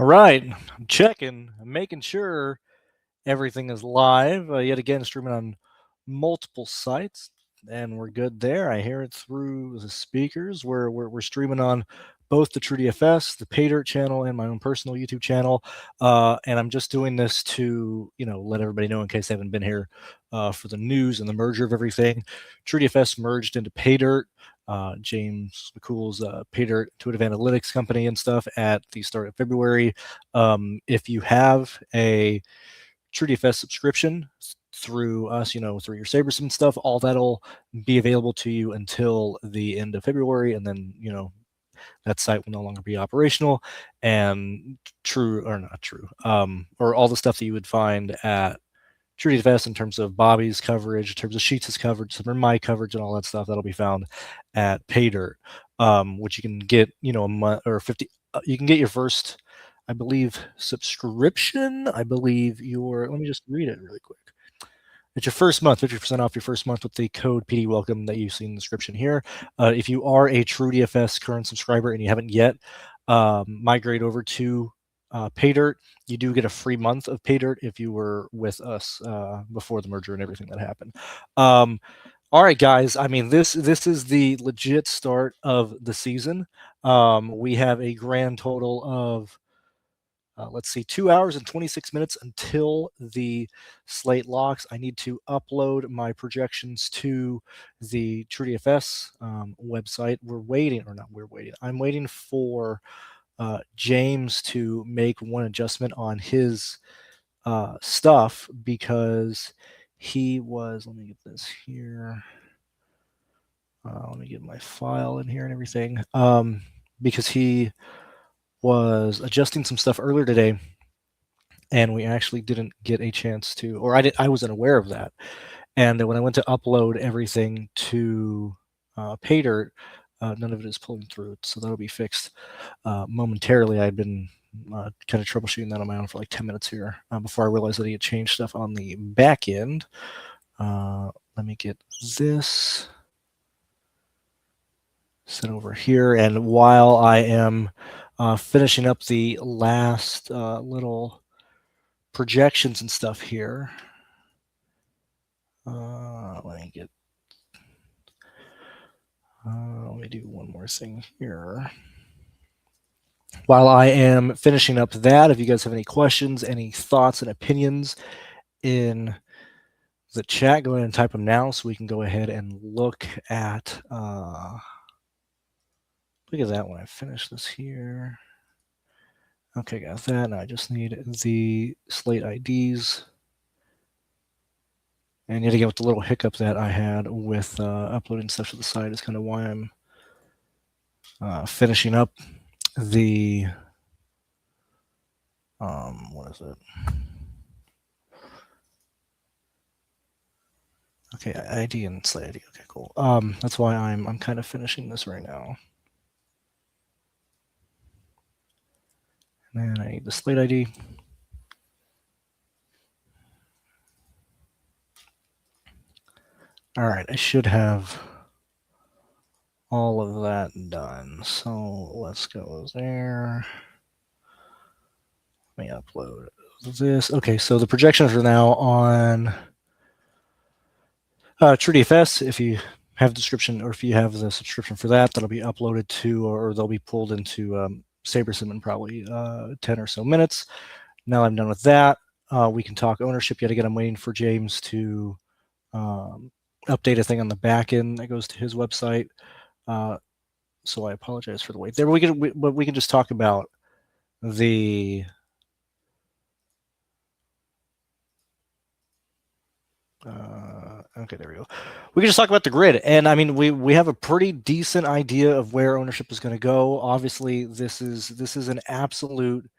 All right, I'm checking, I'm making sure everything is live. Yet again, streaming on multiple sites, and we're good there. I hear it through the speakers. We're streaming on both the True DFS, the PayDirt channel, and my own personal YouTube channel. And I'm just doing this to let everybody know in case they haven't been here for the news and the merger of everything. True DFS merged into PayDirt. James McCool's PayDirt intuitive analytics company and stuff at the start of February. If you have a True DFS subscription through us, through your SaberSim stuff, all that'll be available to you until the end of February, and then that site will no longer be operational. And true or not true, or all the stuff that you would find at True DFS in terms of Bobby's coverage, in terms of Sheets' coverage, some of my coverage, and all that stuff that'll be found at PayDirt, which you can get, a month or 50. You can get your first, I believe, subscription. I believe let me just read it really quick. It's your first month, 50% off your first month with the code PD Welcome that you see in the description here. If you are a True DFS current subscriber and you haven't yet, migrate over to PayDirt. You do get a free month of PayDirt if you were with us before the merger and everything that happened. All right, guys. I mean, this is the legit start of the season. We have a grand total of let's see, 2 hours and 26 minutes until the slate locks. I need to upload my projections to the True DFS website. I'm waiting for James to make one adjustment on his stuff because he was, let me get this here. Let me get my file in here and everything. Because he was adjusting some stuff earlier today, and we actually didn't get a chance to, or I wasn't aware of that. And when I went to upload everything to PayDirt, none of it is pulling through, so that'll be fixed momentarily. I'd been kind of troubleshooting that on my own for like 10 minutes here before I realized that he had changed stuff on the back end. Let me get this set over here, and while I am finishing up the last little projections and stuff here, let me do one more thing here. While I am finishing up that, if you guys have any questions, any thoughts and opinions in the chat, go ahead and type them now so we can go ahead and look at that when I finish this here. Okay, got that. Now I just need the slate IDs. And yet again, with the little hiccup that I had with uploading stuff to the site is kind of why I'm finishing up the, what is it? Okay, ID and slate ID. Okay, cool. That's why I'm kind of finishing this right now. And then I need the slate ID. All right, I should have all of that done. So let's go there. Let me upload this. Okay, so the projections are now on True DFS. If you have the description, or if you have the subscription for that, that'll be uploaded to, or they'll be pulled into SaberSim in probably 10 or so minutes. Now I'm done with that. We can talk ownership. Yet again, I'm waiting for James to update a thing on the back end that goes to his website. So I apologize for the wait there. But we can just talk about the okay, there we go. We can just talk about the grid, and I mean, we have a pretty decent idea of where ownership is going to go. Obviously, this is an absolute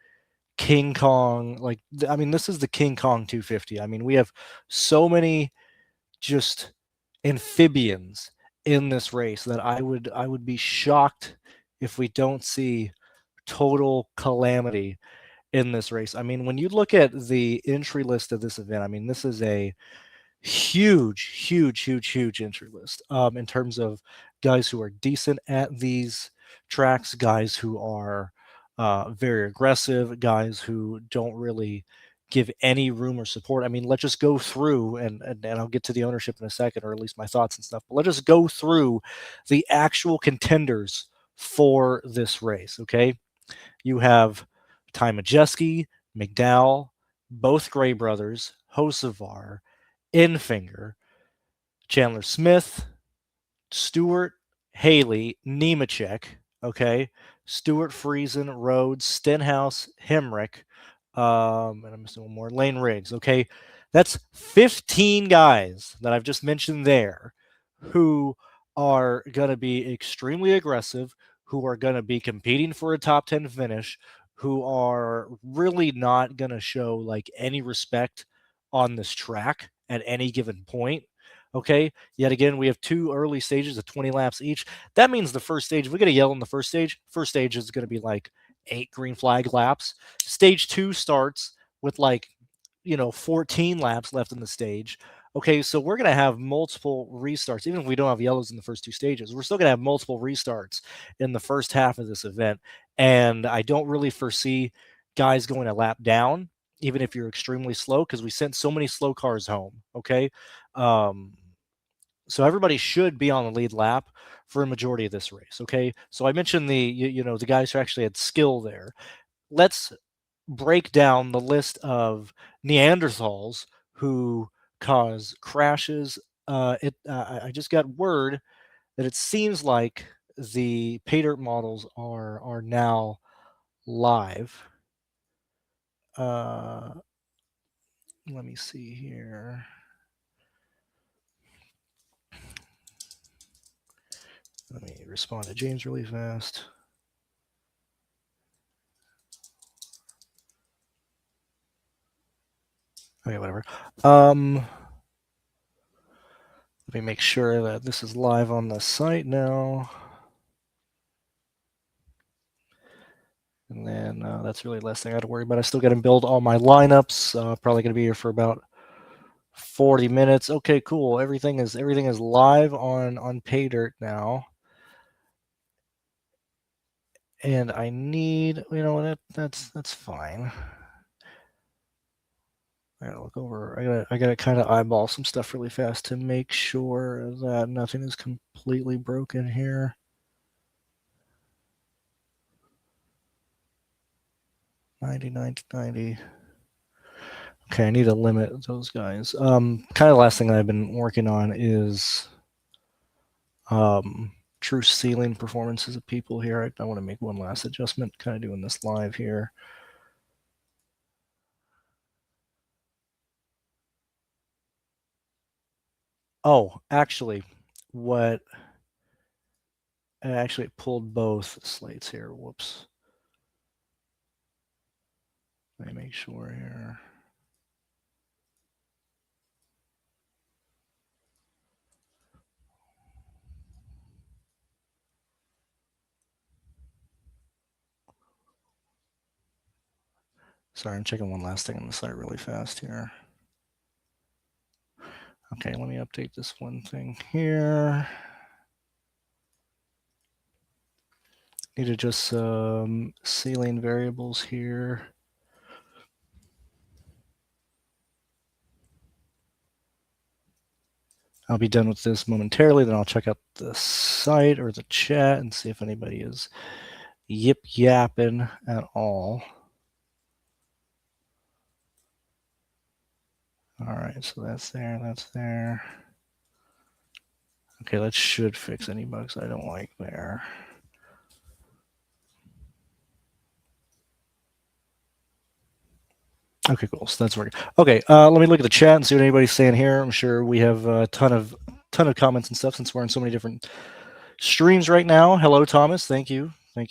King Kong. Like, I mean, this is the King Kong 250. I mean, we have so many just amphibians in this race that I would be shocked if we don't see total calamity in this race. I mean, when you look at the entry list of this event, I mean, this is a huge entry list in terms of guys who are decent at these tracks, guys who are very aggressive, guys who don't really give any room or support. I mean, let's just go through, and I'll get to the ownership in a second, or at least my thoughts and stuff. But let's just go through the actual contenders for this race. Okay, you have Ty Majeski, McDowell, both Gray brothers, Hocevar, Infinger, Chandler Smith, Stewart, Haley, Nemechek, okay, Stewart, Friesen, Rhodes, Stenhouse, Hemrick, and I'm missing one more, Lane Riggs, okay. That's 15 guys that I've just mentioned there who are going to be extremely aggressive, who are going to be competing for a top 10 finish, who are really not going to show like any respect on this track at any given point. Okay. Yet again, we have two early stages of 20 laps each. That means the first stage, if we get a yellow in the first stage is going to be like 8 green flag laps. Stage 2 starts with like, 14 laps left in the stage. Okay, so we're going to have multiple restarts. Even if we don't have yellows in the first 2 stages, we're still going to have multiple restarts in the first half of this event. And I don't really foresee guys going a lap down, even if you're extremely slow, because we sent so many slow cars home. Okay. Um, so everybody should be on the lead lap for a majority of this race. Okay. So I mentioned the guys who actually had skill there. Let's break down the list of Neanderthals who cause crashes. I just got word that it seems like the PayDirt models are now live. Let me see here. Let me respond to James really fast. Okay, whatever. Let me make sure that this is live on the site now. And then that's really the last thing I got to worry about. I still got to build all my lineups. Probably going to be here for about 40 minutes. Okay, cool. Everything is live on PayDirt now. And I need, that's fine. I gotta look over. I gotta kind of eyeball some stuff really fast to make sure that nothing is completely broken here. 90. Okay, I need to limit those guys. Kind of the last thing that I've been working on is true ceiling performances of people here. I want to make one last adjustment, kind of doing this live here. Oh, actually, I actually pulled both slates here. Whoops. Let me make sure here. Sorry, I'm checking one last thing on the site really fast here. Okay, let me update this one thing here. Need to adjust some ceiling variables here. I'll be done with this momentarily, then I'll check out the site or the chat and see if anybody is yip yapping at all. All right, so that's there. Okay, that should fix any bugs I don't like there. Okay, cool. So that's working. Okay, let me look at the chat and see what anybody's saying here. I'm sure we have a ton of comments and stuff since we're in so many different streams right now. Hello, Thomas. Thank you. I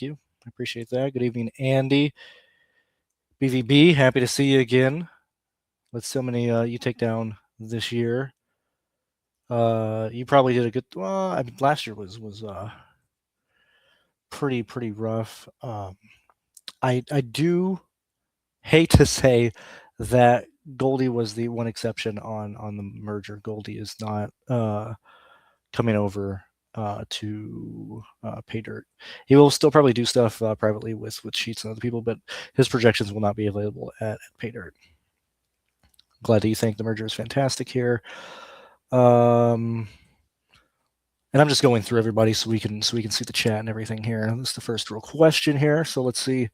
appreciate that. Good evening, Andy. BVB, happy to see you again. With so many you take down this year. You probably did a good. Well, I mean, last year was pretty rough. I do hate to say that Goldie was the one exception on the merger. Goldie is not coming over to PayDirt. He will still probably do stuff privately with Sheets and other people, but his projections will not be available at PayDirt. Glad that you think the merger is fantastic here. And I'm just going through everybody so we can see the chat and everything here. This is the first real question here, so let's see.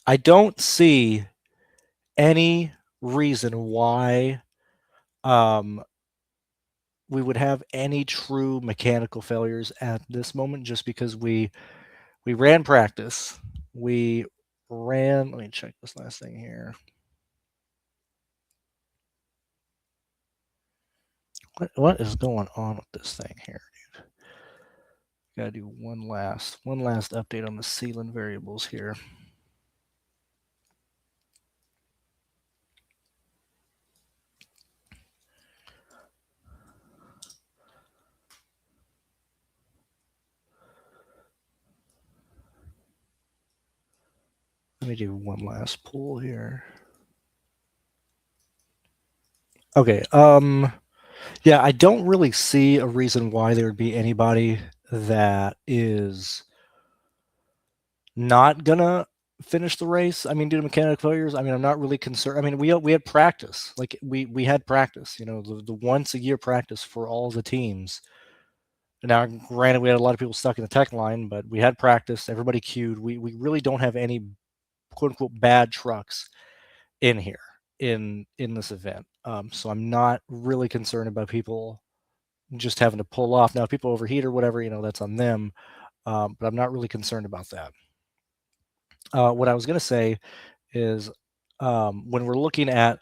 I don't see any reason why we would have any true mechanical failures at this moment, just because we ran practice. We ran. Let me check this last thing here. What is going on with this thing here, dude? Gotta do one last update on the sealant variables here. Let me do one last pull here. Okay. Yeah, I don't really see a reason why there would be anybody that is not gonna finish the race. I mean, due to mechanical failures, I mean, I'm not really concerned. I mean, we had practice. Like we had practice. You know, the once a year practice for all the teams. Now, granted, we had a lot of people stuck in the tech line, but we had practice. Everybody queued. We really don't have any quote unquote bad trucks in here in this event. So I'm not really concerned about people just having to pull off. Now, if people overheat or whatever, you know, that's on them. But I'm not really concerned about that. What I was going to say is when we're looking at,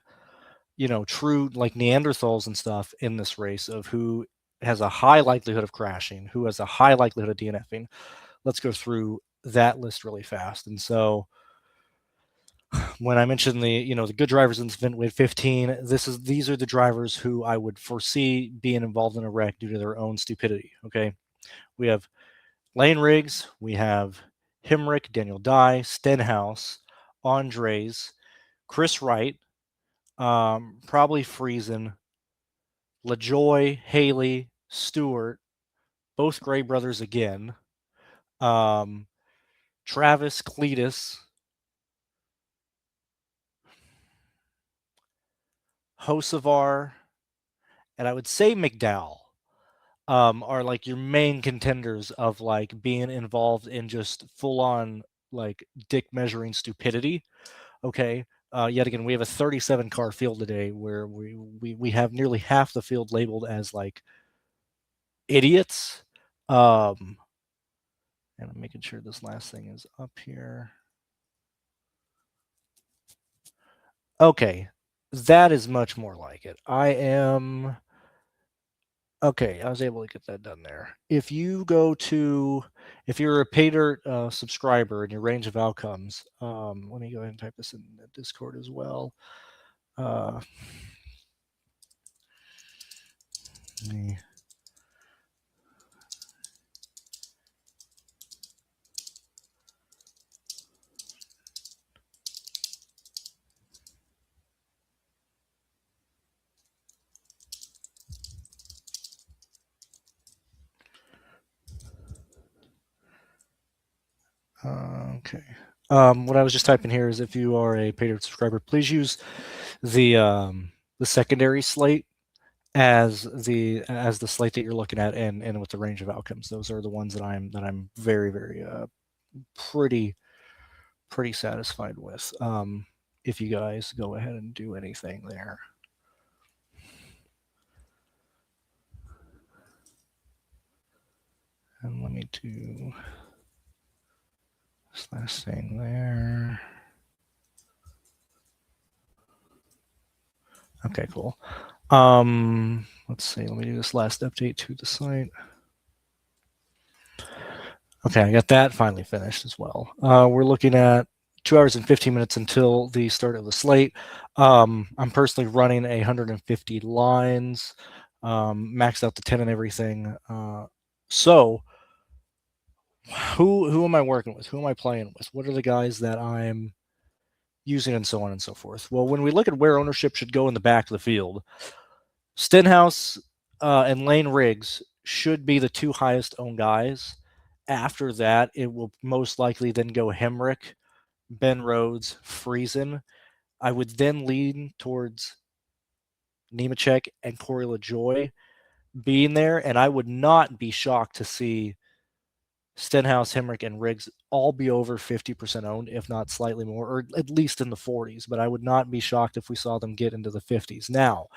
you know, true like Neanderthals and stuff in this race of who has a high likelihood of crashing, who has a high likelihood of DNFing, let's go through that list really fast. And so when I mentioned the, you know, the good drivers in this event, we had 15. These are the drivers who I would foresee being involved in a wreck due to their own stupidity. Okay. We have Lane Riggs, we have Himrick, Daniel Dye, Stenhouse, Andres, Chris Wright, probably Friesen, LaJoy, Haley, Stewart, both Gray brothers again, Travis, Cletus, Hocevar, and I would say McDowell are like your main contenders of like being involved in just full on like dick measuring stupidity. Okay. Yet again, we have a 37 car field today where we have nearly half the field labeled as like idiots. And I'm making sure this last thing is up here. Okay, that is much more like it. I am okay. I was able to get that done there. If you go to, if you're a PayDirt subscriber and your range of outcomes, let me go ahead and type this in the Discord as well. Me. Okay. What I was just typing here is if you are a PayDirt subscriber, please use the secondary slate as the slate that you're looking at, and with the range of outcomes. Those are the ones that I'm very pretty satisfied with. If you guys go ahead and do anything there. And let me do this last thing there. Okay, cool. Let's see. Let me do this last update to the site. Okay, I got that finally finished as well. We're looking at 2 hours and 15 minutes until the start of the slate. I'm personally running 150 lines, maxed out the 10 and everything. So who am I working with? Who am I playing with? What are the guys that I'm using, and so on and so forth? Well, when we look at where ownership should go in the back of the field, Stenhouse and Lane Riggs should be the two highest owned guys. After that, it will most likely then go Hemrick, Ben Rhodes, Friesen. I would then lean towards Nemechek and Corey LaJoie being there, and I would not be shocked to see Stenhouse, Hemrick, and Riggs all be over 50% owned, if not slightly more, or at least in the 40s. But I would not be shocked if we saw them get into the 50s. Now,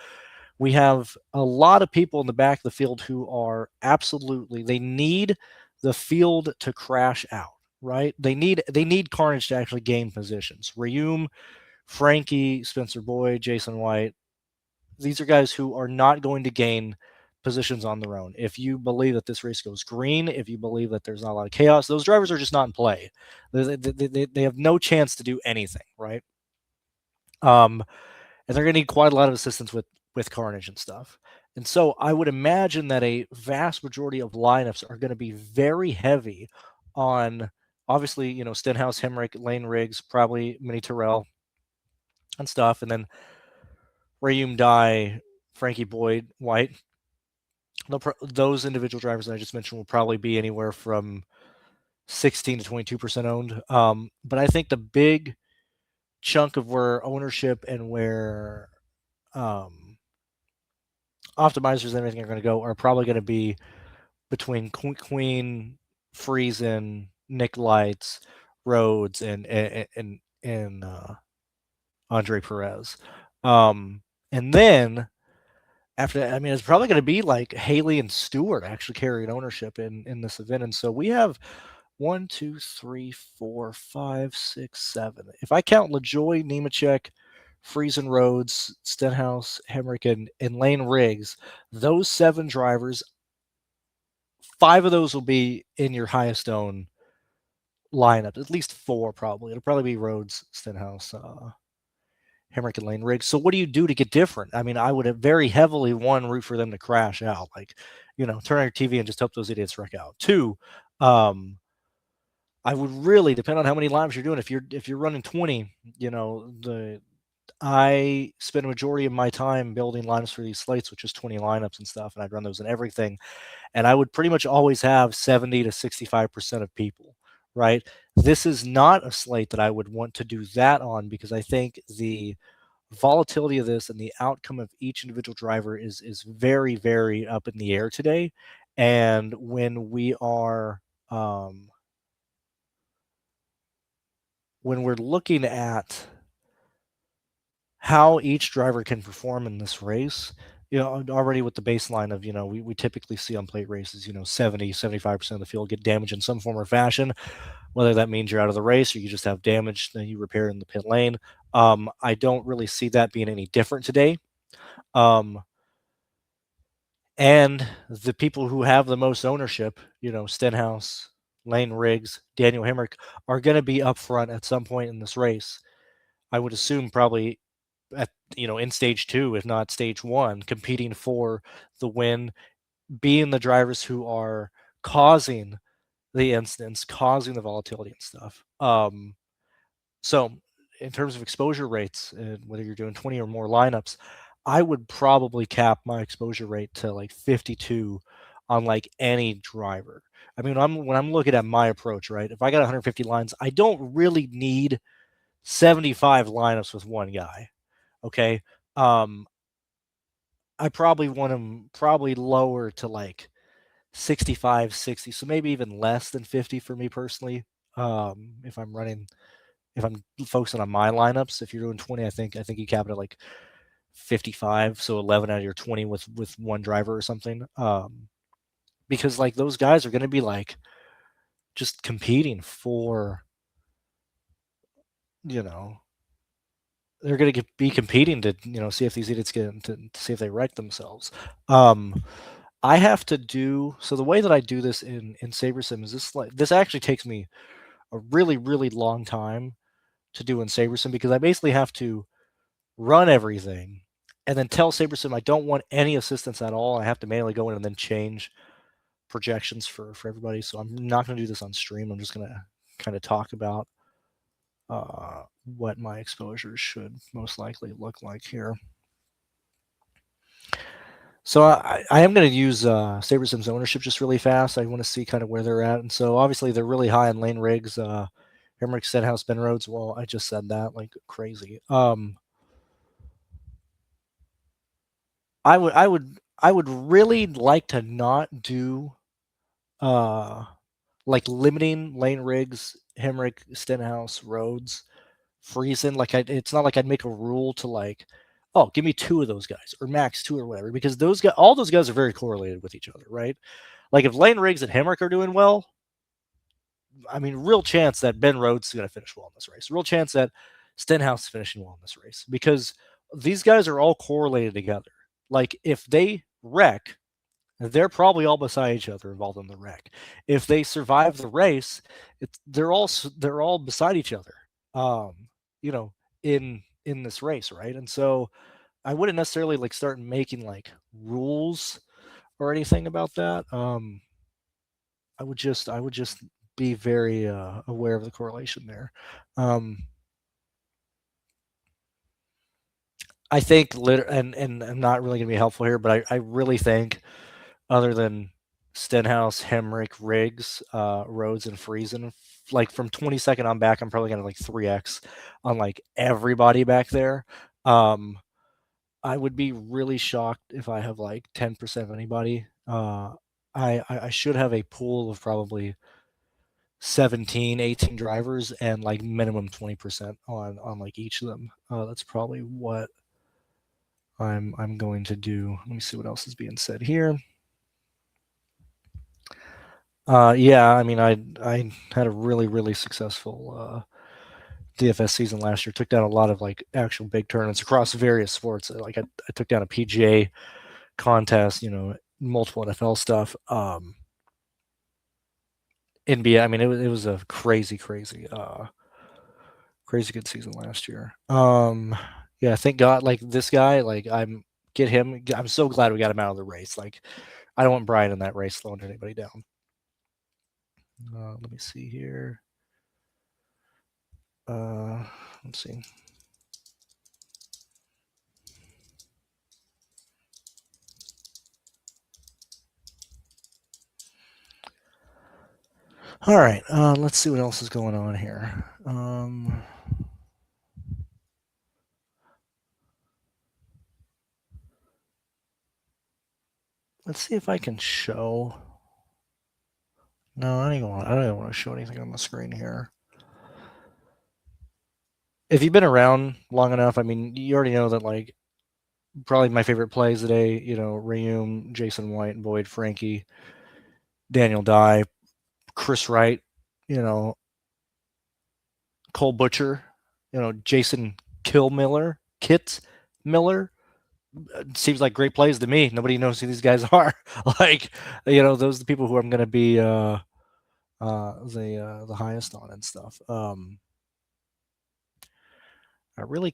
we have a lot of people in the back of the field who are absolutely, they need the field to crash out, right? They need carnage to actually gain positions. Reaume, Frankie, Spencer Boyd, Jason White, these are guys who are not going to gain positions on their own. If you believe that this race goes green, if you believe that there's not a lot of chaos, those drivers are just not in play. They have no chance to do anything, right? And they're going to need quite a lot of assistance with carnage and stuff. And so I would imagine that a vast majority of lineups are going to be very heavy on, obviously, Stenhouse, Hemrick, Lane Riggs, probably Mini Terrell and stuff, and then Reaume Dye, Frankie Boyd, White. Those individual drivers that I just mentioned will probably be anywhere from 16 to 22% owned. But I think the big chunk of where ownership and where optimizers and everything are going to go are probably going to be between Queen, Friesen, Nick Lights, Rhodes, and Andre Perez. And then after that, I mean, it's probably going to be like Haley and Stewart actually carrying ownership in this event. And so we have 1, 2, 3, 4, 5, 6, 7. If I count LaJoie, Nemechek, Friesen, Rhodes, Stenhouse, Hemrick, and Lane Riggs, those 7 drivers, 5 of those will be in your highest owned lineup. At least 4 probably. It'll probably be Rhodes, Stenhouse, Hemrick, and Lane Riggs. So what do you do to get different? I mean, I would have very heavily, 1, root for them to crash out. Like, turn on your TV and just hope those idiots wreck out. 2, I would really depend on how many lineups you're doing. If you're running 20, I spend a majority of my time building lineups for these slates, which is 20 lineups and stuff, and I'd run those in everything. And I would pretty much always have 70 to 65% of people, right? This is not a slate that I would want to do that on, because I think the volatility of this and the outcome of each individual driver is very, very up in the air today. And when we're looking at how each driver can perform in this race, already with the baseline of, we typically see on plate races, 70, 75% of the field get damaged in some form or fashion, whether that means you're out of the race or you just have damage that you repair in the pit lane. I don't really see that being any different today. And the people who have the most ownership, Stenhouse, Lane Riggs, Daniel Hemrick, are going to be up front at some point in this race. I would assume probably in stage 2, if not stage 1, competing for the win, being the drivers who are causing the incidents, causing the volatility and stuff. So in terms of exposure rates, and whether you're doing 20 or more lineups, I would probably cap my exposure rate to like 52 on like any driver. I mean, when I'm looking at my approach, right? If I got 150 lines, I don't really need 75 lineups with one guy. Okay. I probably want them probably lower to like 65, 60. So maybe even less than 50 for me personally. If I'm focusing on my lineups, if you're doing 20, I think you cap it at like 55. So 11 out of your 20 with one driver or something. Because like those guys are going to be like just competing for, they're going to be competing to see if these idiots get to see if they wreck themselves. I have to do so. The way that I do this in SaberSim is this actually takes me a really, really long time to do in SaberSim, because I basically have to run everything and then tell SaberSim I don't want any assistance at all. I have to manually go in and then change projections for everybody. So I'm not going to do this on stream. I'm just going to kind of talk about what my exposures should most likely look like here. So I am going to use Saber Sims ownership just really fast. I want to see kind of where they're at, and so obviously they're really high in lane rigs. Hemrick, Stenhouse, Ben Rhodes. Well, I just said that like crazy. I would really like to not do uh like limiting lane rigs, Hemrick, Stenhouse, Rhodes, Friesen. Like it's not like I'd make a rule to like, oh, give me two of those guys or max two or whatever, because those guys, all those guys are very correlated with each other, right? Like if Lane Riggs and Hemrick are doing well, I mean, real chance that Ben Rhodes is going to finish well in this race. Real chance that Stenhouse is finishing well in this race because these guys are all correlated together. Like if they wreck, they're probably all beside each other involved in the wreck. If they survive the race, they're all beside each other. Um, you know, in this race, right? And so I wouldn't necessarily like start making like rules or anything about that. I would just be very aware of the correlation there. Um, I think and I'm not really going to be helpful here, but I really think other than Stenhouse, Hemrick, Riggs, Rhodes, and Friesen, like from 22nd on back, I'm probably going to like 3x on like everybody back there. Um, I would be really shocked if I have like 10% of anybody. I should have a pool of probably 17, 18 drivers and like minimum 20% on like each of them. That's probably what I'm going to do. Let me see what else is being said here. Yeah, I mean, I had a really successful DFS season last year. Took down a lot of like actual big tournaments across various sports. Like I took down a PGA contest, multiple NFL stuff. NBA. I mean, it was a crazy good season last year. Yeah, thank God. Like this guy, like get him. I'm so glad we got him out of the race. Like I don't want Brian in that race slowing anybody down. Let me see here. Let's see. All right, let's see what else is going on here. Let's see if I can show. No, I don't even want to show anything on the screen here. If you've been around long enough, I mean, you already know that like probably my favorite plays today. Rayum, Jason White, Boyd, Frankie, Daniel Dye, Chris Wright, you know, Cole Butcher, Jason Kit Miller. Seems like great plays to me. Nobody knows who these guys are. Like, those are the people who I'm going to be the highest on and stuff. I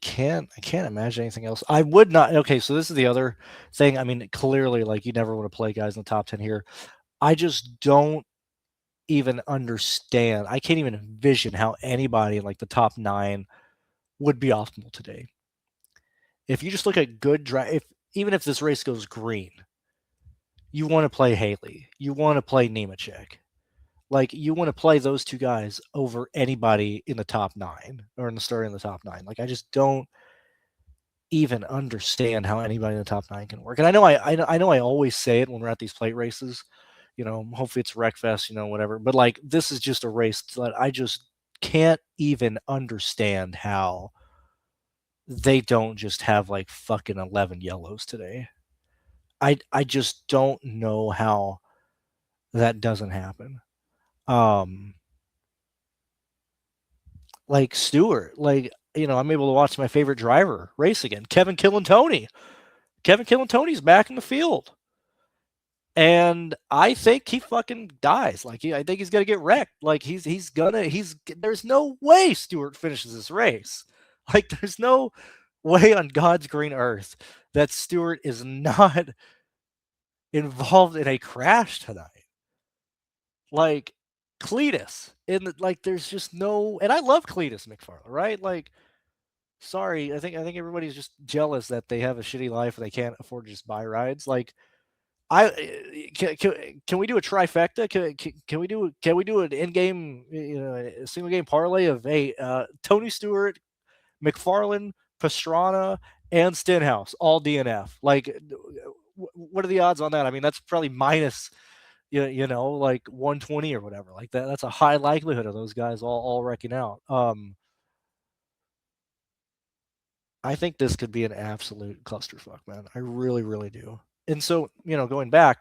can't imagine anything else. I would not. Okay, so this is the other thing. I mean, clearly, like you never want to play guys in the top 10 here. I just don't even understand. I can't even envision how anybody in like the top 9 would be optimal today. If you just look at good drive, even if this race goes green, you want to play Haley, you want to play Nemechek, like you want to play those two guys over anybody in the top 9 or in the start in the top 9. Like I just don't even understand how anybody in the top 9 can work. And I know I always say it when we're at these plate races. Hopefully it's Wreckfest, whatever. But like this is just a race that I just can't even understand how they don't just have like fucking 11 yellows today. I just don't know how that doesn't happen. Um like Stewart, like I'm able to watch my favorite driver race again, Kevin Tony. Kevin Tony's back in the field. And I think he fucking dies. Like I think he's gonna get wrecked. Like there's no way Stewart finishes this race. Like there's no way on God's green earth that Stewart is not involved in a crash tonight. Like Cletus, like there's just no. And I love Cletus McFarland, right? Like sorry, I think everybody's just jealous that they have a shitty life and they can't afford to just buy rides. Like can we do a trifecta? Can we do an in game, a single game parlay of Tony Stewart, McFarlane, Pastrana, and Stenhouse all DNF? Like, what are the odds on that? I mean, that's probably minus like 120 or whatever. Like that. That's a high likelihood of those guys all wrecking out. I think this could be an absolute clusterfuck, man. I really, really do. And so, going back,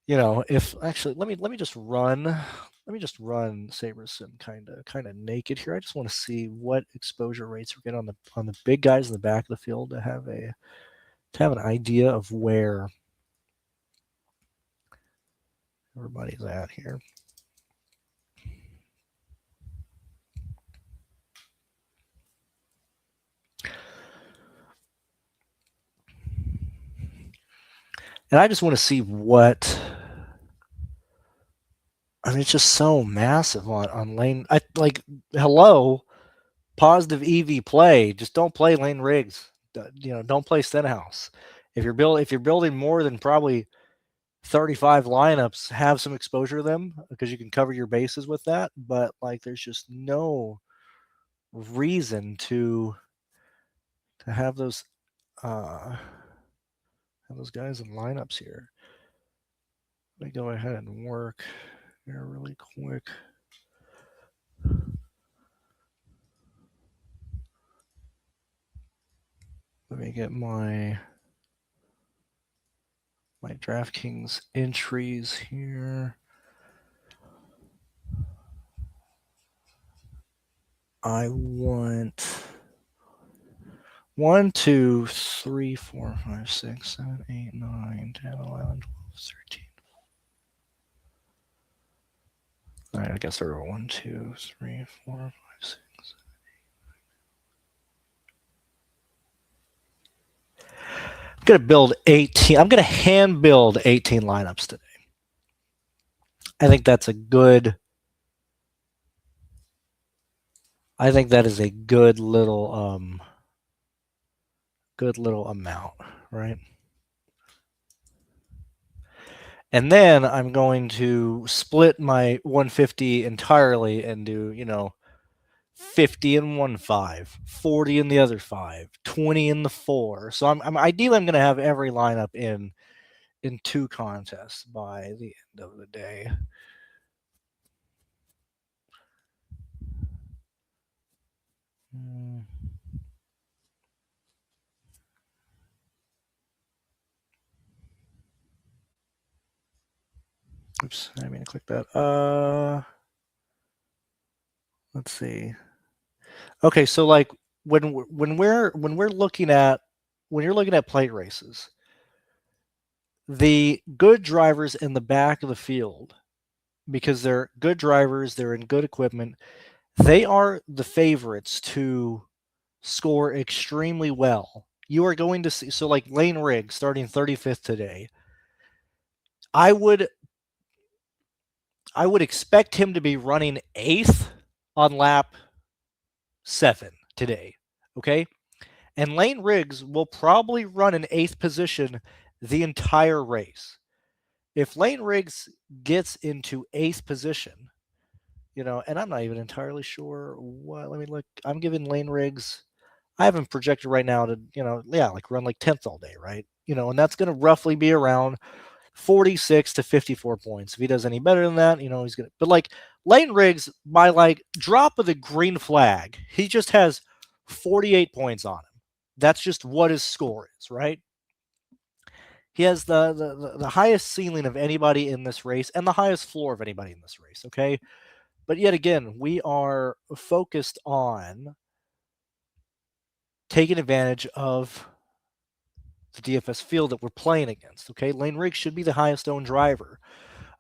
if actually let me just run Saberson kind of naked here. I just want to see what exposure rates we're getting on the big guys in the back of the field to have an idea of where everybody's at here. And I just want to see what. I mean, it's just so massive on lane. Hello, positive EV play. Just don't play Lane Riggs. Don't play Stenhouse. If you're building more than probably 35 lineups, have some exposure to them because you can cover your bases with that. But like, there's just no reason to have those guys in lineups here. Let me go ahead and work here really quick. Let me get my DraftKings entries here. I want 1, 2, 3, 4, 5, 6, 7, 8, 9, 10, 11, 12, 13. All right, I guess there are 1, 2, 3, 4, 5, 6, 7, 8. I'm going to build 18. I'm going to hand build 18 lineups today. I think that's a good. I think that is a good little amount, right? And then I'm going to split my 150 entirely and do, 50 in one 5, 40 in the other 5, 20 in the 4. So I'm ideally I'm going to have every lineup in 2 contests by the end of the day. Oops, I didn't mean to click that. Let's see. Okay, so like when you're looking at plate races, the good drivers in the back of the field, because they're good drivers, they're in good equipment, they are the favorites to score extremely well. You are going to see, so like Lane Riggs starting 35th today. I would expect him to be running 8th on lap 7 today. Okay? And Lane Riggs will probably run in 8th position the entire race. If Lane Riggs gets into 8th position, and I'm not even entirely sure what. Let me look. I'm giving Lane Riggs. I have him projected right now to, run like 10th all day, right? And that's going to roughly be around 46 to 54 points. If he does any better than that, he's going to. But like Lane Riggs, by like drop of the green flag, he just has 48 points on him. That's just what his score is, right? He has the highest ceiling of anybody in this race and the highest floor of anybody in this race, okay? But yet again, we are focused on taking advantage of the DFS field that we're playing against, okay? Lane Riggs should be the highest owned driver,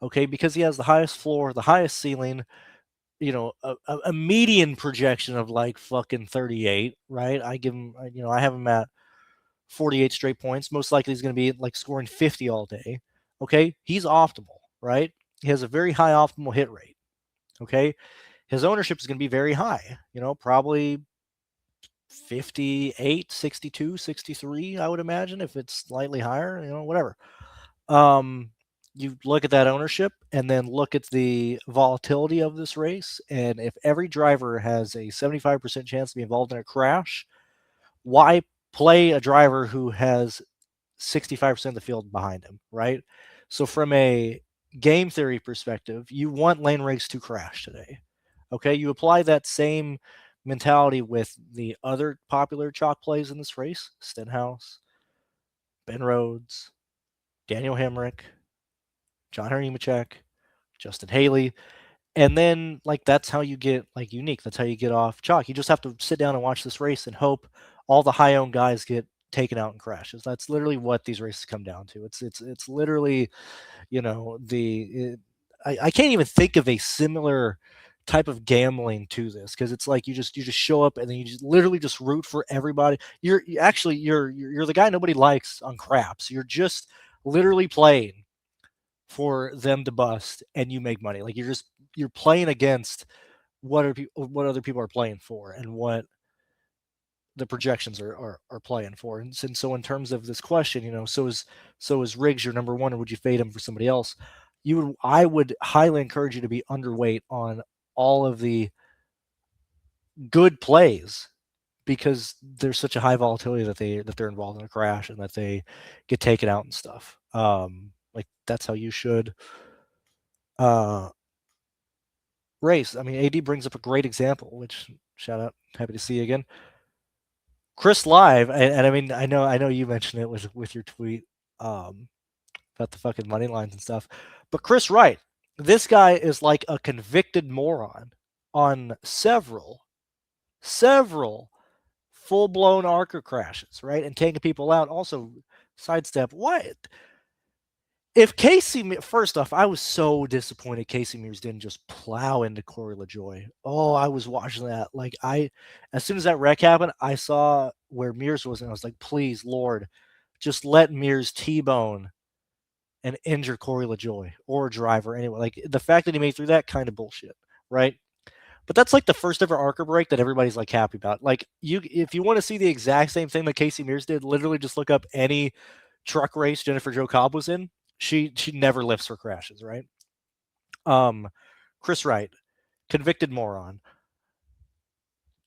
okay? Because he has the highest floor, the highest ceiling, a median projection of like fucking 38, right? I give him, I have him at 48 straight points. Most likely he's going to be like scoring 50 all day, okay? He's optimal, right? He has a very high optimal hit rate, okay? His ownership is going to be very high, probably 58, 62, 63, I would imagine, if it's slightly higher, whatever. You look at that ownership and then look at the volatility of this race. And if every driver has a 75% chance to be involved in a crash, why play a driver who has 65% of the field behind him, right? So from a game theory perspective, you want lane race to crash today. Okay, you apply that same mentality with the other popular chalk plays in this race: Stenhouse, Ben Rhodes, Daniel Hemrick, John Henry Nemechek, Justin Haley. And then, like, that's how you get, like, unique. That's how you get off chalk. You just have to sit down and watch this race and hope all the high owned guys get taken out in crashes. That's literally what these races come down to. It's literally, I can't even think of a similar type of gambling to this, because it's like you just show up and then you just literally just root for everybody. You're the guy nobody likes on craps. You're just literally playing for them to bust and you make money. Like, you're playing against what other people are playing for and what the projections are playing for. And so in terms of this question, so is Riggs your number one, or would you fade him for somebody else? I would highly encourage you to be underweight on all of the good plays, because there's such a high volatility that they're involved in a crash and that they get taken out and stuff. Like, that's how you should uh race. I mean, AD brings up a great example, which, shout out, happy to see you again. Chris Live, and I mean, I know you mentioned it with your tweet about the fucking money lines and stuff, but Chris Wright, this guy is like a convicted moron on several full blown ARCA crashes, right, and taking people out. Also, sidestep. What? If first off, I was so disappointed Casey Mears didn't just plow into Corey LaJoie. Oh, I was watching that. Like, as soon as that wreck happened, I saw where Mears was, and I was like, please, Lord, just let Mears T-bone and injure Corey LaJoie or driver anyway. Like, the fact that he made through that, kind of bullshit, right? But that's like the first ever ARCA break that everybody's like happy about. Like, if you want to see the exact same thing that Casey Mears did, literally just look up any truck race Jennifer Jo Cobb was in. She never lifts her crashes, right? Chris Wright, convicted moron.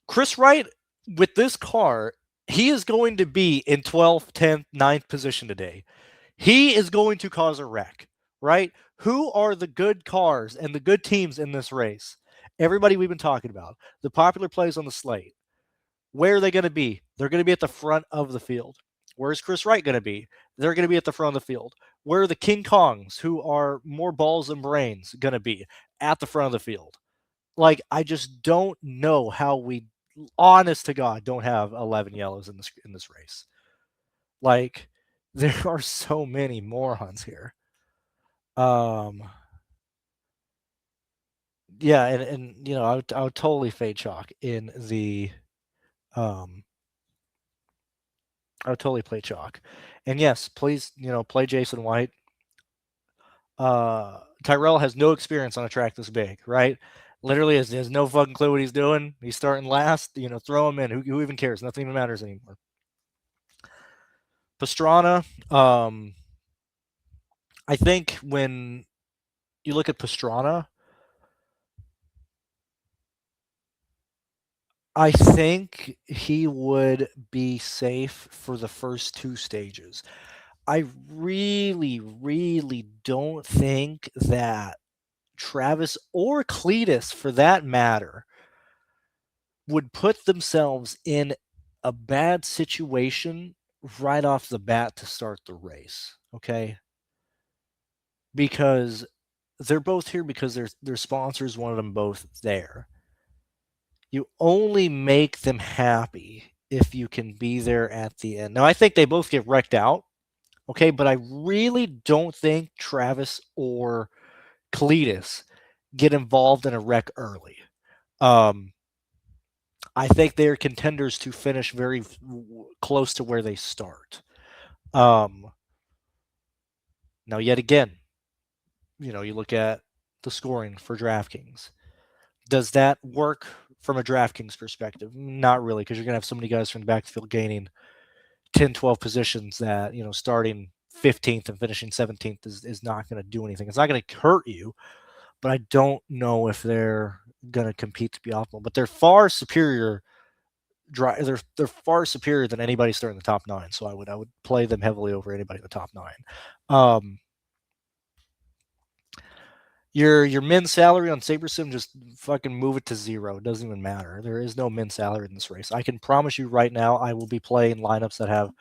Chris Wright, with this car, he is going to be in 12th, 10th, 9th position today. He is going to cause a wreck, right? Who are the good cars and the good teams in this race? Everybody we've been talking about. The popular plays on the slate. Where are they going to be? They're going to be at the front of the field. Where's Chris Wright going to be? They're going to be at the front of the field. Where are the King Kongs, who are more balls than brains, going to be? At the front of the field. Like, I just don't know how we, honest to God, don't have 11 yellows in this race. Like, there are so many morons here. Yeah, and I would totally fade chalk in the I would totally play chalk. And yes, please, play Jason White. Tyrell has no experience on a track this big, right? Literally has no fucking clue what he's doing. He's starting last, throw him in. Who even cares? Nothing even matters anymore. Pastrana, I think when you look at Pastrana, I think he would be safe for the first two stages. I really, really don't think that Travis or Cletus, for that matter, would put themselves in a bad situation right off the bat to start the race, okay? Because they're both here because their sponsors wanted them both there. You only make them happy if you can be there at the end. Now, I think they both get wrecked out, okay? But I really don't think Travis or Cletus get involved in a wreck early. I think they're contenders to finish very close to where they start. Now, yet again, you look at the scoring for DraftKings. Does that work from a DraftKings perspective. Not really, because you're going to have so many guys from the backfield gaining 10, 12 positions that, starting 15th and finishing 17th is not going to do anything. It's not going to hurt you, but I don't know if they're going to compete to be optimal. But they're far superior. They're far superior than anybody starting the top 9. So I would play them heavily over anybody in the top 9. Your min salary on SaberSim, just fucking move it to 0. It doesn't even matter. There is no min salary in this race. I can promise you right now, I will be playing lineups that have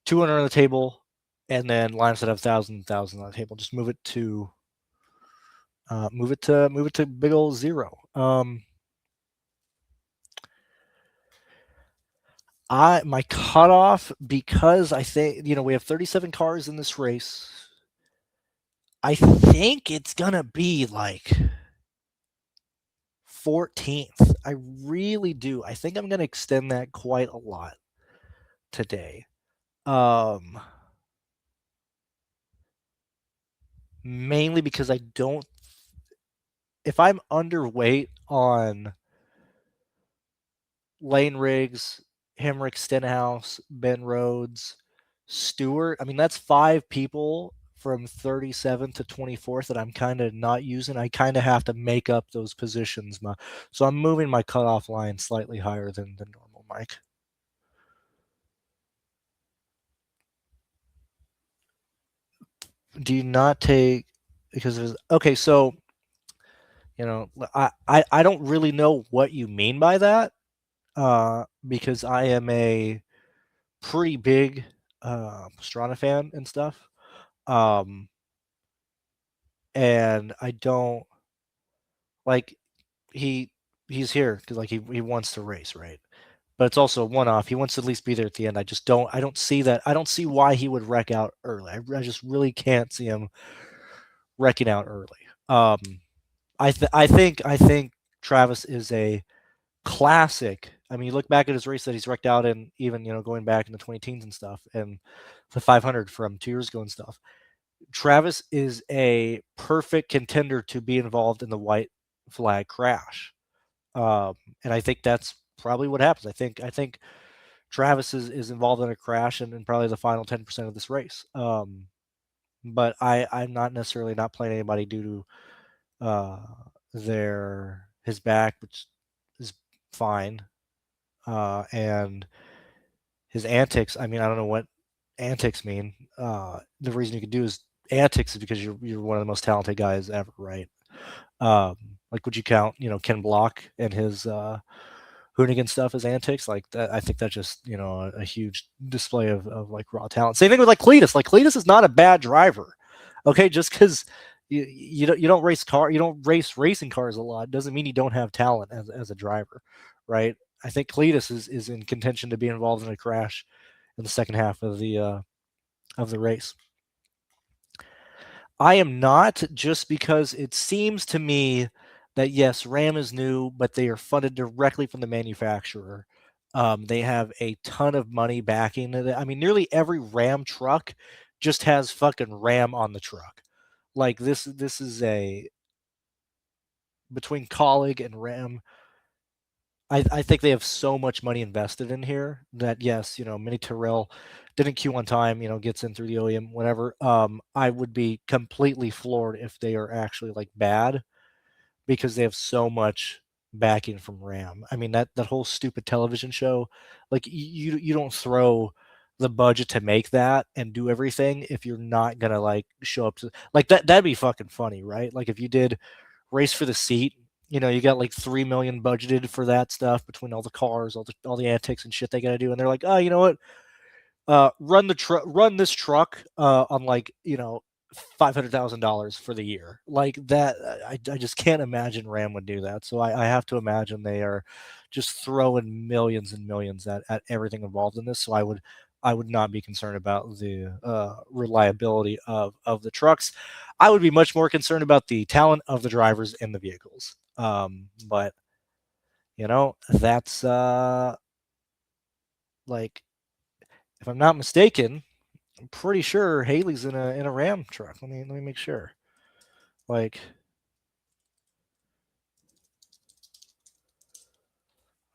200 on the table, and then lineups that have 1,000 on the table. Just move it to big old 0. My cutoff, because I think we have 37 cars in this race. I think it's gonna be like 14th. I really do. I think I'm gonna extend that quite a lot today. Mainly because I don't. If I'm underweight on Lane Riggs, Hemrick, Stenhouse, Ben Rhodes, Stewart, I mean, that's 5 people from 37th to 24th that I'm kind of not using. I kind of have to make up those positions. So I'm moving my cutoff line slightly higher than normal, Mike. Do you not take, because there's, okay, so, I don't really know what you mean by that, because I am a pretty big Pastrana fan and stuff. And I don't like he's here because like he wants to race, right? But it's also a one-off. He wants to at least be there at the end. I don't see that. I don't see why he would wreck out early. I just really can't see him wrecking out early. I think Travis is a classic. I mean, you look back at his race that he's wrecked out in, even going back in the 20 teens and stuff, and the 500 from 2 years ago and stuff. Travis is a perfect contender to be involved in the white flag crash, and I think that's probably what happens. I think Travis is involved in a crash and in probably the final 10% of this race. But I'm not necessarily not playing anybody due to his back, which is fine, and his antics. I mean, I don't know what antics mean. The reason you could do is antics is because you're one of the most talented guys ever, right? Like, would you count Ken Block and his Hoonigan stuff as antics? Like that, I think that's just a huge display of like raw talent. Same thing with like Cletus. Like Cletus is not a bad driver. Okay, just because you don't race racing cars a lot doesn't mean you don't have talent as a driver, right? I think Cletus is in contention to be involved in a crash in the second half of the race. I am not, just because it seems to me that yes, Ram is new, but they are funded directly from the manufacturer. They have a ton of money backing it. I mean, nearly every Ram truck just has fucking Ram on the truck. Like this is a between Colleague and Ram. I think they have so much money invested in here that yes, Mini Terrell didn't queue on time, gets in through the OEM, whatever. I would be completely floored if they are actually like bad, because they have so much backing from Ram. I mean, that whole stupid television show, like you don't throw the budget to make that and do everything if you're not gonna like show up to like that'd be fucking funny, right? Like if you did Race for the Seat, you got like 3 million budgeted for that stuff between all the cars, all the antics and shit they got to do, and they're like, oh, you know what? Run this truck on like $500,000 for the year, like that. I just can't imagine Ram would do that. So I have to imagine they are just throwing millions and millions at everything involved in this. So I would not be concerned about the reliability of the trucks. I would be much more concerned about the talent of the drivers in the vehicles. But that's like, if I'm not mistaken, I'm pretty sure Haley's in a Ram truck. Let me make sure. Like,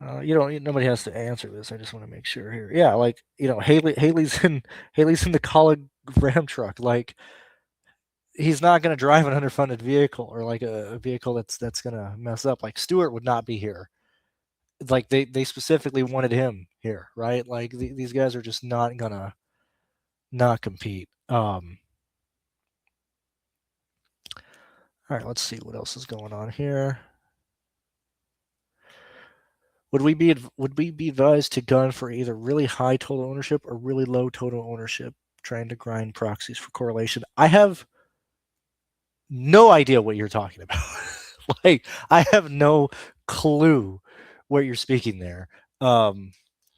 Nobody has to answer this. I just want to make sure here. Yeah, like Haley's in the college Ram truck. Like he's not going to drive an underfunded vehicle or like a vehicle that's going to mess up. Like Stewart would not be here. Like they specifically wanted him here, right? Like these guys are just not gonna not compete. All right, let's see what else is going on here. Would we be advised to gun for either really high total ownership or really low total ownership, trying to grind proxies for correlation? I have no idea what you're talking about. Like I have no clue what you're speaking there.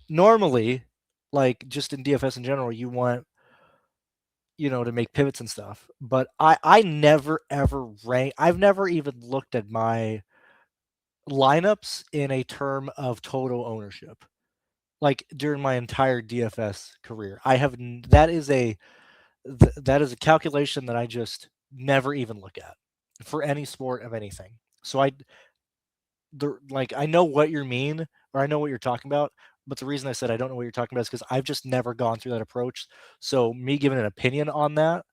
Normally, like just in DFS in general, you want to make pivots and stuff. But I never ever rank. I've never even looked at my lineups in a term of total ownership. Like during my entire DFS career, that is a calculation that I just never even look at for any sport of anything. So I know what you mean, or I know what you're talking about, but the reason I said I don't know what you're talking about is because I've just never gone through that approach. So me giving an opinion on that,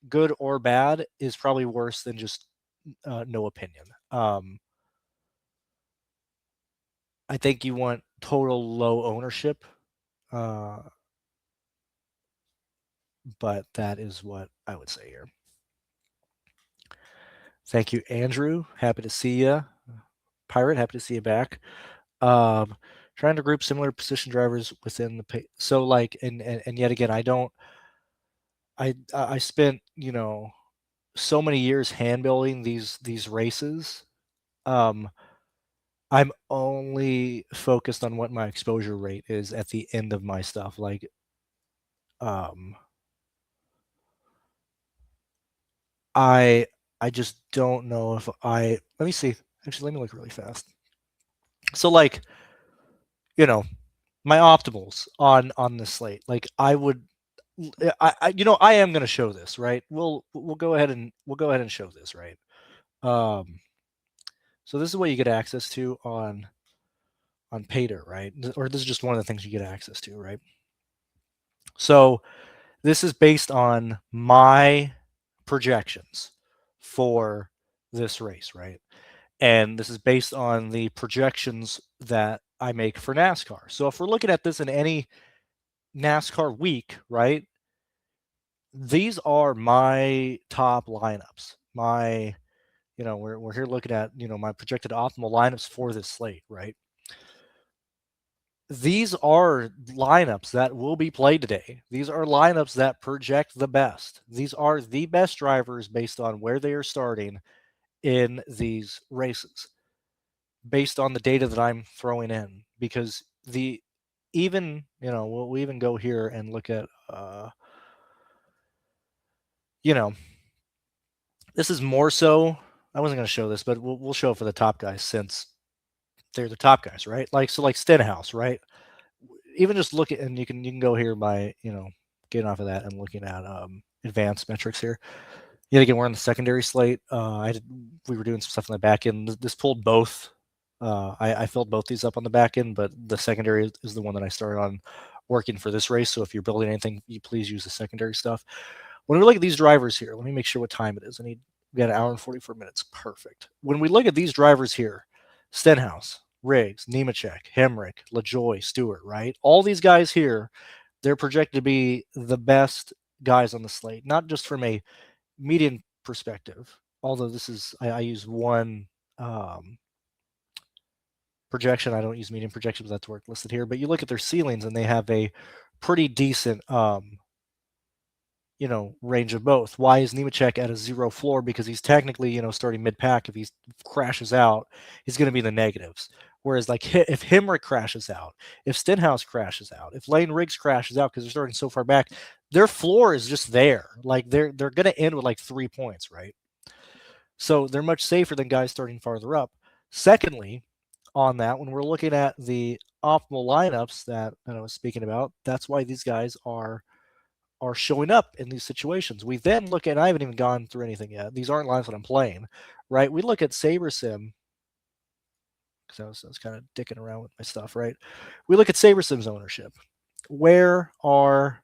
good or bad, is probably worse than just no opinion. I think you want total low ownership, but that is what I would say here. Thank you, Andrew. Happy to see you. Pirate, happy to see you back. Trying to group similar position drivers within the so like and yet again I spent so many years hand building these races. I'm only focused on what my exposure rate is at the end of my stuff. Like I just don't know if let me see. Actually, let me look really fast. So like, my optimals on this slate. Like I would I am going to show this, right? We'll go ahead and show this, right? So this is what you get access to on PayDirt, right? Or this is just one of the things you get access to, right? So this is based on my projections for this race, right? And this is based on the projections that I make for NASCAR. So if we're looking at this in any NASCAR week, right? These are my top lineups. We're here looking at, my projected optimal lineups for this slate, right? These are lineups that will be played today. These are lineups that project the best. These are the best drivers based on where they are starting in these races, based on the data that I'm throwing in. Because we'll even go here and look at, this is more so. I wasn't going to show this, but we'll show it for the top guys since they're the top guys, right? Like Stenhouse, right? Even just look at, and you can go here by getting off of that and looking at advanced metrics here. Yet again, we're on the secondary slate. We were doing some stuff on the back end. This pulled both. I filled both these up on the back end, but the secondary is the one that I started on working for this race. So if you're building anything, you please use the secondary stuff. When we look at these drivers here, let me make sure what time it is. We got an hour and 44 minutes. Perfect. When we look at these drivers here, Stenhouse, Riggs, Nemechek, Hemrick, LaJoy, Stewart, right? All these guys here, they're projected to be the best guys on the slate, not just from a median perspective, although this is, I use one projection. I don't use median projections. That's where it's listed here. But you look at their ceilings and they have a pretty decent range of both. Why is Nemechek at a 0 floor? Because he's technically, starting mid-pack. If he crashes out, he's going to be in the negatives. Whereas, like, if Hemrick crashes out, if Stenhouse crashes out, if Lane Riggs crashes out because they're starting so far back, their floor is just there. Like, they're going to end with, like, 3 points, right? So they're much safer than guys starting farther up. Secondly, on that, when we're looking at the optimal lineups that I was speaking about, that's why these guys are showing up in these situations. We then look at, I haven't even gone through anything yet. These aren't lines that I'm playing, right? We look at SaberSim, because I was kind of dicking around with my stuff, right? We look at SaberSim's ownership. Where are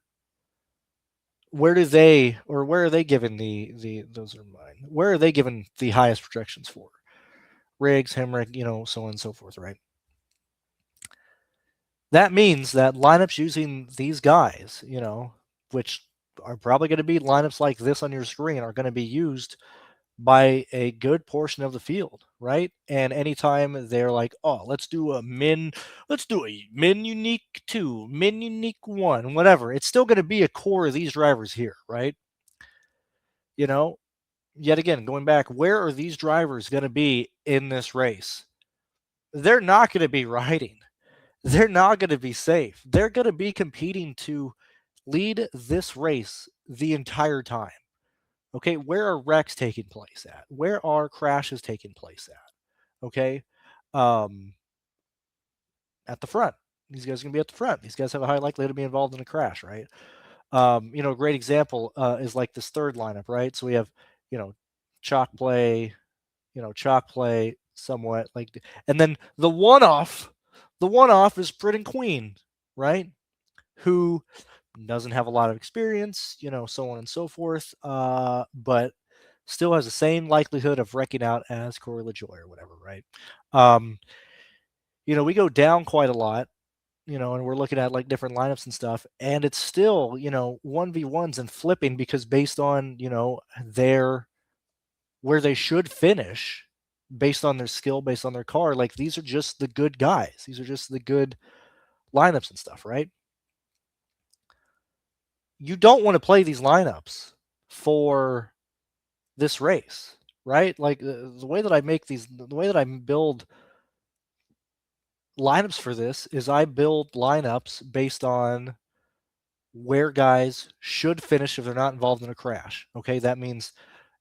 where do they or where are they given the those are mine? Where are they given the highest projections for? Riggs, Hemrick, so on and so forth, right? That means that lineups using these guys, which are probably going to be lineups like this on your screen, are going to be used by a good portion of the field, right? And anytime they're like, oh, let's do a min unique 2, min unique 1, whatever, it's still going to be a core of these drivers here, right? Yet again, going back, where are these drivers going to be in this race? They're not going to be riding. They're not going to be safe. They're going to be competing to lead this race the entire time. Okay, where are wrecks taking place at? Where are crashes taking place at? Okay, at the front. These guys are going to be at the front. These guys have a high likelihood to be involved in a crash, right? A great example is like this third lineup, right? So we have, chalk play, somewhat like, and then the one-off is Britain Queen, right? Who doesn't have a lot of experience, so on and so forth, but still has the same likelihood of wrecking out as Corey LaJoy or whatever, right? We go down quite a lot, and we're looking at like different lineups and stuff, and it's still, 1v1s and flipping because based on, where they should finish, based on their skill, based on their car, like these are just the good guys. These are just the good lineups and stuff, right? You don't want to play these lineups for this race, right? Like the way that I make these, the way that I build lineups for this is I build lineups based on where guys should finish if they're not involved in a crash. Okay, that means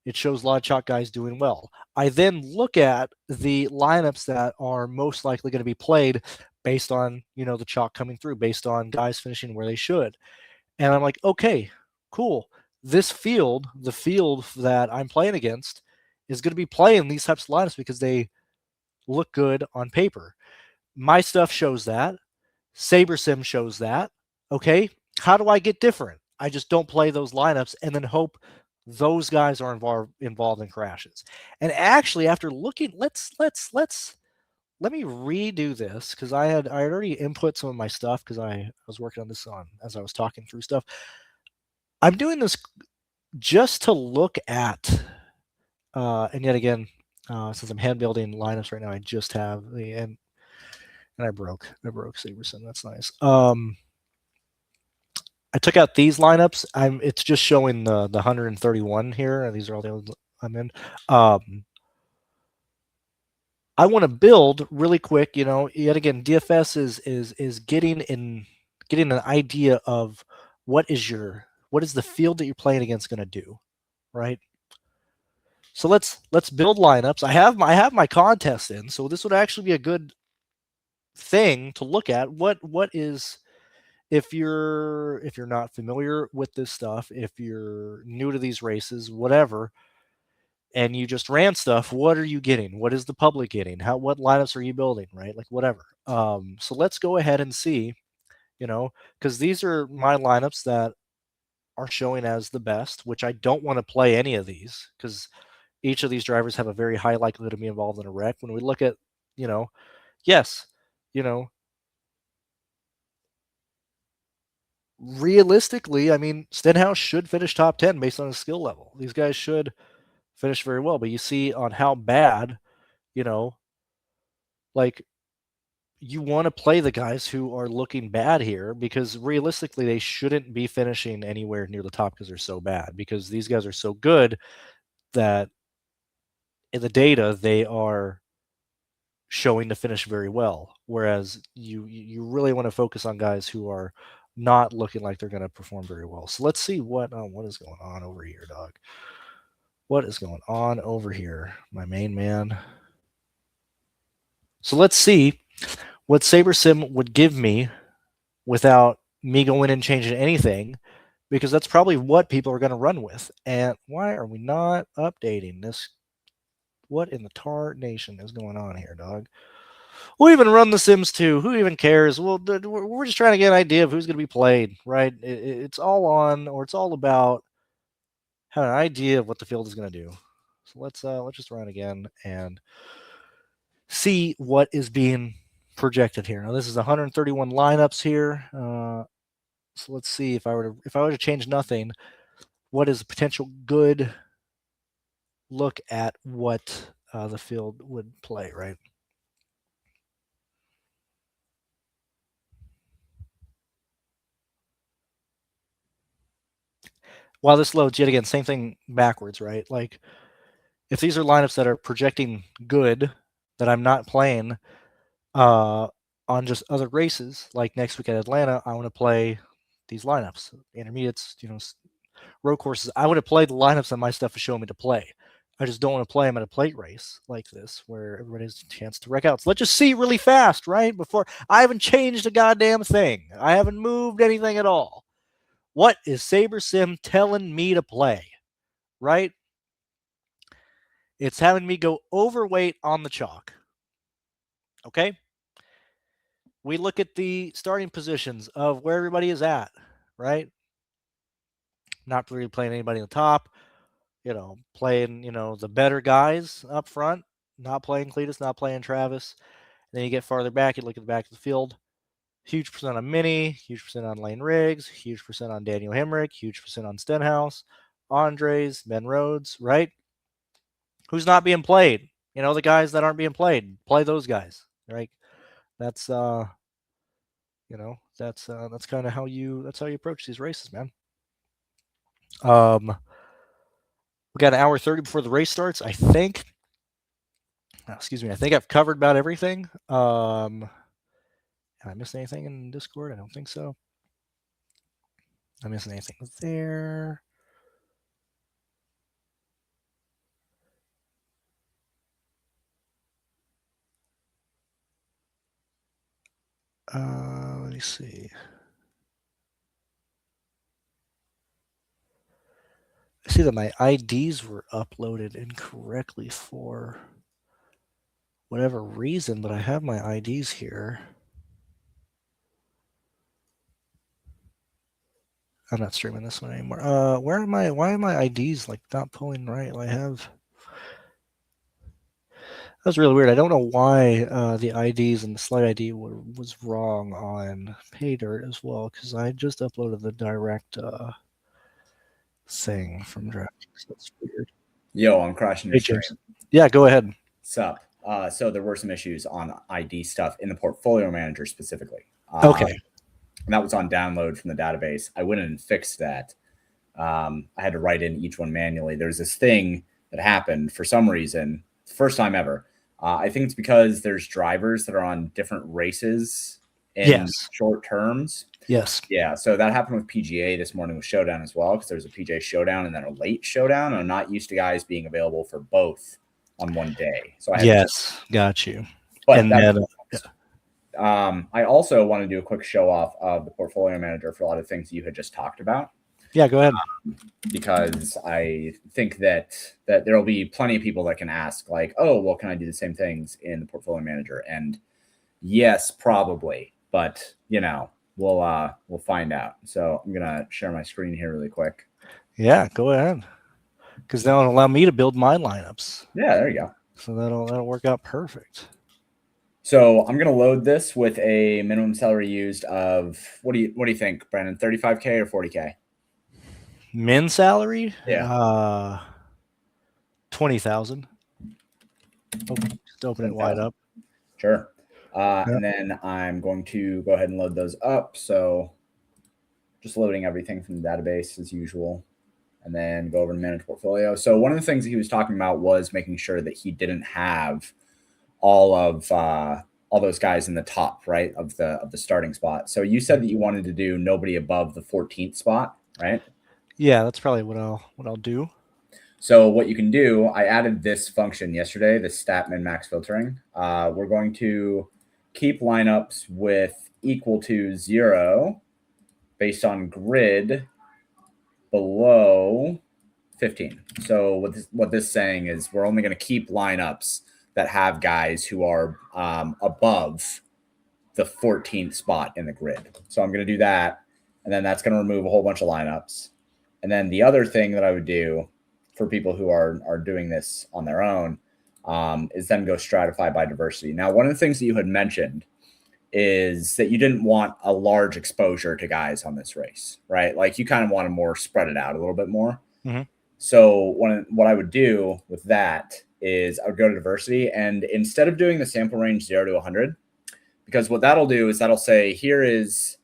it shows a lot of chalk guys doing well. I then look at the lineups that are most likely going to be played based on, the chalk coming through, based on guys finishing where they should. And I'm like, okay, cool. This field, the field that I'm playing against, is going to be playing these types of lineups because they look good on paper. My stuff shows that. SaberSim shows that. Okay, how do I get different? I just don't play those lineups and then hope those guys are involved in crashes. And actually, after looking, let me redo this because I had already input some of my stuff because I was working on this as I was talking through stuff. I'm doing this just to look at, and yet again, since I'm hand building lineups right now, I just have the and I broke SaberSim. That's nice. I took out these lineups. It's just showing the 131 here. These are all the ones I'm in. I want to build really quick. Yet again, DFS is getting an idea of what is the field that you're playing against going to do, right? So let's build lineups. I have my contest in, so this would actually be a good thing to look at. What is, if you're not familiar with this stuff, if you're new to these races, whatever, and you just ran stuff, what are you getting? What is the public getting? What lineups are you building, right? Like whatever. So let's go ahead and see, because these are my lineups that are showing as the best, which I don't want to play any of these because each of these drivers have a very high likelihood to be involved in a wreck. When we look at, yes, realistically, I mean, Stenhouse should finish top 10 based on his skill level. These guys should finish very well, but you see on how bad, like you want to play the guys who are looking bad here because realistically they shouldn't be finishing anywhere near the top because they're so bad, because these guys are so good that in the data they are showing to finish very well, whereas you really want to focus on guys who are not looking like they're going to perform very well. So let's see what is going on over here, dog. What is going on over here, my main man? So let's see what SaberSim would give me without me going and changing anything, because that's probably what people are going to run with. And why are we not updating this? What in the tar nation is going on here, dog? We'll even run the Sims too. Who even cares? Well, we're just trying to get an idea of who's going to be played, right? It's all on, or it's all about having an idea of what the field is going to do. So let's just run again and see what is being projected here. Now this is 131 lineups here. So let's see if I were to change nothing, what is a potential good look at what the field would play, right? While this loads, yet again, same thing backwards, right? Like if these are lineups that are projecting good that I'm not playing on just other races, like next week at Atlanta, I want to play these lineups, intermediates, road courses. I want to play the lineups that my stuff is showing me to play. I just don't want to play them at a plate race like this where everybody has a chance to wreck out. So let's just see really fast, right? Before I haven't changed a goddamn thing. I haven't moved anything at all. What is SaberSim telling me to play, right? It's having me go overweight on the chalk. Okay? We look at the starting positions of where everybody is at, right? Not really playing anybody on the top, playing, the better guys up front, not playing Cletus, not playing Travis. And then you get farther back, you look at the back of the field, huge percent on Mini, huge percent on Lane Riggs, huge percent on Daniel Hemrick, huge percent on Stenhouse, Andres, Ben Rhodes, right? Who's not being played? The guys that aren't being played, play those guys, right? That's that's kind of how you approach these races, man. We got an hour 30 before the race starts. I think I've covered about everything. Did I miss anything in Discord? I don't think so. I missing anything there? Let me see. I see that my IDs were uploaded incorrectly for whatever reason, but I have my IDs here. I'm not streaming this one anymore. Why are my IDs like not pulling right? That's really weird. I don't know why the IDs and the slide ID was wrong on PayDirt as well, because I just uploaded the direct thing from DraftKings. That's weird. Yo, I'm crashing your stream. Yeah, go ahead. Sup. So there were some issues on ID stuff in the portfolio manager specifically. Okay. And that was on download from the database. I went in and fixed that. I had to write in each one manually. There's this thing that happened for some reason, first time ever. I think it's because there's drivers that are on different races in short terms. Yes. Yeah. So that happened with PGA this morning with Showdown as well, because there's a PGA Showdown and then a late Showdown. I'm not used to guys being available for both on one day. So I had got you. But I also want to do a quick show off of the portfolio manager for a lot of things you had just talked about. Yeah, go ahead. Because I think that there will be plenty of people that can ask, like, oh, well, can I do the same things in the portfolio manager? And yes, probably, but we'll find out. So I'm gonna share my screen here really quick. Yeah, go ahead, because that'll allow me to build my lineups. Yeah, there you go. So that'll work out perfect. So I'm gonna load this with a minimum salary used of what do you think, Brandon? 35K or 40K? Min salary? Yeah. 20,000. Just open it wide up. Sure. And then I'm going to go ahead and load those up. So just loading everything from the database as usual, and then go over to manage portfolio. So one of the things that he was talking about was making sure that he didn't have all those guys in the top, right, of the starting spot. So you said that you wanted to do nobody above the 14th spot, right? Yeah, that's probably what I'll do. So what you can do, I added this function yesterday, the stat min max filtering. We're going to keep lineups with equal to 0 based on grid below 15. So what this is saying is we're only going to keep lineups that have guys who are above the 14th spot in the grid. So I'm going to do that. And then that's going to remove a whole bunch of lineups. And then the other thing that I would do for people who are doing this on their own is then go stratify by diversity. Now, one of the things that you had mentioned is that you didn't want a large exposure to guys on this race, right? Like you kind of want to more spread it out a little bit more. Mm-hmm. So what I would do with that is I would go to diversity, and instead of doing the sample range 0 to 100, because what that'll do is that'll say, here is